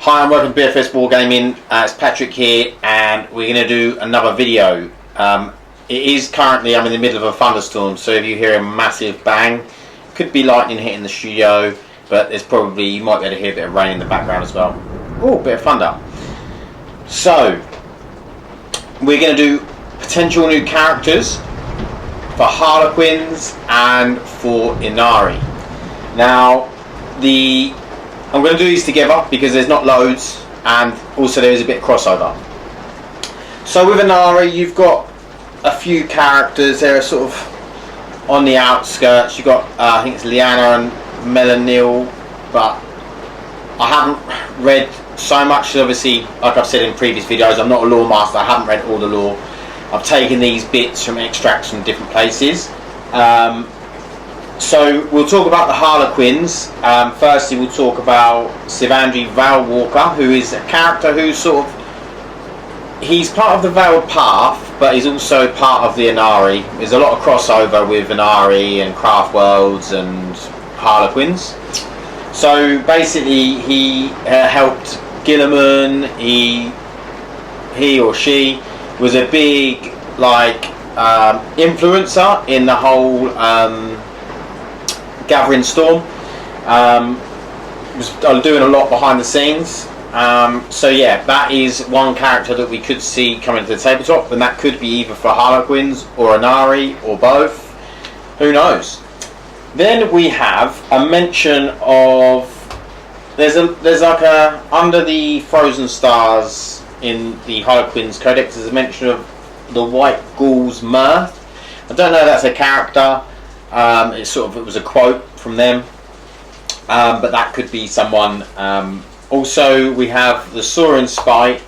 Hi, I'm welcome to BFS Wargaming. It's Patrick here, and we're going to do another video. It is currently, I'm in the middle of a thunderstorm, so if you hear a massive bang, could be lightning hitting the studio, but there's probably, you might be able to hear a bit of rain in the background as well. Oh, a bit of thunder. So, we're going to do potential new characters for Harlequins and for Ynnari. Now, I'm going to do these together because there's not loads, and also there is a bit of crossover. So with Ynnari, you've got a few characters. They're sort of on the outskirts. You've got I think it's Liana and Melanil, but I haven't read so much. Obviously, like I've said in previous videos, I'm not a lore master. I haven't read all the lore. I've taken these bits from extracts from different places. So we'll talk about the Harlequins. Firstly, we'll talk about Ynnari Valwalker, who is a character who's he's part of the Veiled Path, but he's also part of the Ynnari. There's a lot of crossover with Ynnari and Craft Worlds and Harlequins. So basically, he helped Guilliman. He or she was a big influencer in the whole Gathering Storm. Was doing a lot behind the scenes. So yeah, that is one character that we could see coming to the tabletop, and that could be either for Harlequins or Ynnari or both. Who knows? Then we have a mention of there's like a under the Frozen Stars in the Harlequins Codex. There's a mention of the White Ghouls Mirth. I don't know if that's a character. It was a quote from them, but that could be someone. Also, we have the Soaring Spite,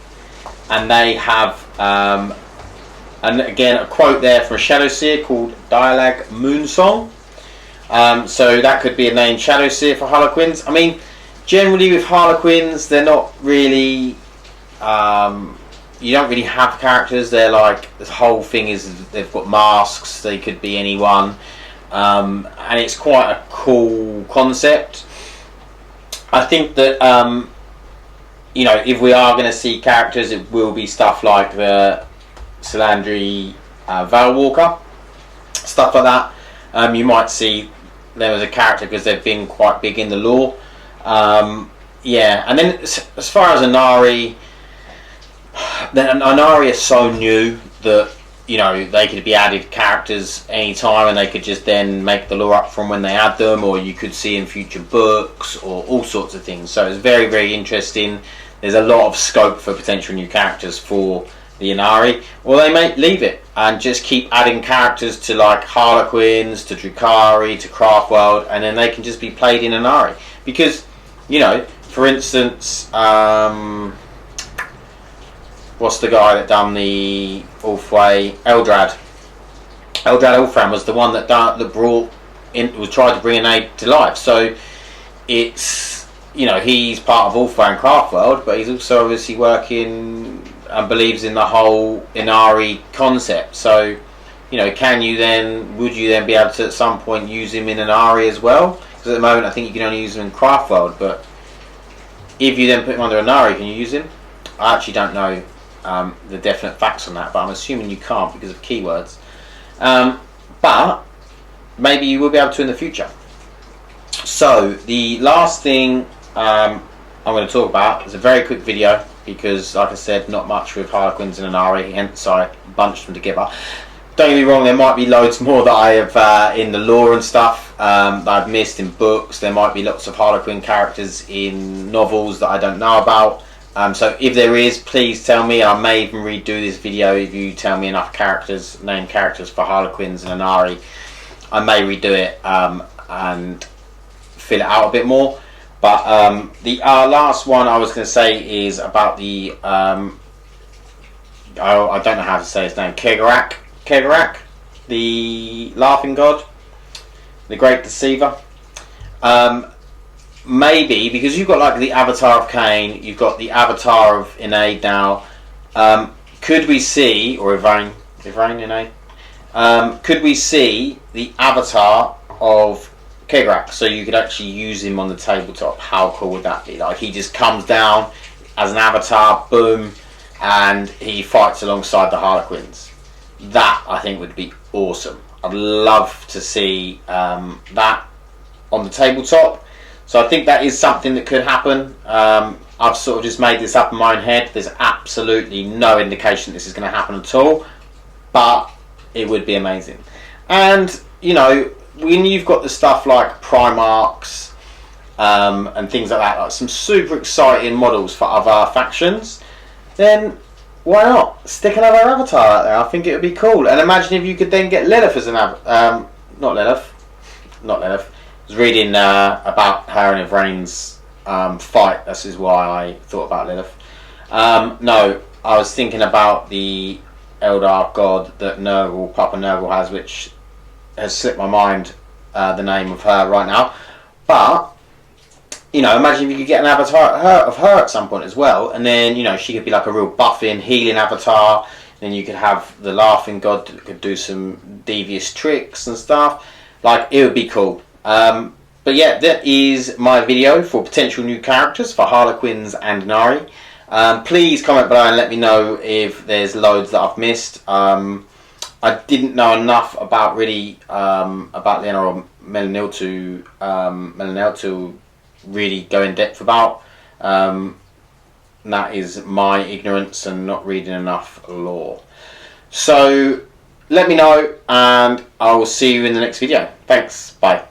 and they have, and again a quote there from a Shadowseer called Dialogue Moonsong. So that could be a name, Shadowseer for Harlequins. I mean, generally with Harlequins, they're not really. You don't really have characters. They're like, the whole thing is they've got masks. They could be anyone. And it's quite a cool concept. I think that if we are going to see characters, it will be stuff like the Ynnari Valwalker, stuff like that. You might see them as a character because they've been quite big in the lore. Yeah, and then as far as Ynnari, then Ynnari is so new that they could be added characters anytime, and they could just then make the lore up from when they add them, or you could see in future books or all sorts of things. So it's very, very interesting. There's a lot of scope for potential new characters for the Ynnari. Or they may leave it and just keep adding characters to like Harlequins, to Drukhari, to Craftworld, and then they can just be played in Ynnari. Because, for instance, what's the guy that done the Ulfway? Eldrad Ulfram was the one that brought in, was tried to bring an aid to life. So it's he's part of Ulfway and Craftworld, but he's also obviously working and believes in the whole Ynnari concept. So would you then be able to at some point use him in Ynnari as well? Because at the moment I think you can only use him in Craftworld, but if you then put him under Ynnari, can you use him? I actually don't know the definite facts on that, but I'm assuming you can't because of keywords. But maybe you will be able to in the future. So the last thing I'm going to talk about is a very quick video because, like I said, not much with Harlequins and Ynnari, hence I bunched them together. Don't get me wrong, there might be loads more that I have in the lore and stuff that I've missed in books. There might be lots of Harlequin characters in novels that I don't know about. So if there is, please tell me. I may even redo this video if you tell me enough named characters for Harlequins and Ynnari. I may redo it and fill it out a bit more. But the last one I was going to say is about the I don't know how to say his name. Kegarak, the Laughing God, the Great Deceiver. Maybe because you've got like the Avatar of Cain, you've got the Avatar of Ynnai now. Could we see, or Yvain Ynnai? Could we see the Avatar of Kegrak, so you could actually use him on the tabletop. How cool would that be? Like, he just comes down as an avatar, boom, and he fights alongside the Harlequins. That, I think, would be awesome. I'd love to see that on the tabletop. So I think that is something that could happen. I've sort of just made this up in my own head. There's absolutely no indication this is going to happen at all, but it would be amazing. And, you know, when you've got the stuff like Primarchs and things like that, like some super exciting models for other factions, then why not stick another avatar out there? I think it would be cool. And imagine if you could then get Lilith as an not Lilith. I was reading about her and Yvrane's fight. This is why I thought about Lilith. No, I was thinking about the Eldar god that Papa Nurgle has, which has slipped my mind the name of her right now. But, you know, imagine if you could get an avatar of her at some point as well, and then, you know, she could be like a real buffing, healing avatar. Then you could have the laughing god that could do some devious tricks and stuff. Like, it would be cool. But yeah, that is my video for potential new characters for Harlequins and Ynnari. Please comment below and let me know if there's loads that I've missed. I didn't know enough about about Lena or Melanil to really go in depth about. That is my ignorance and not reading enough lore. So let me know, and I will see you in the next video. Thanks. Bye.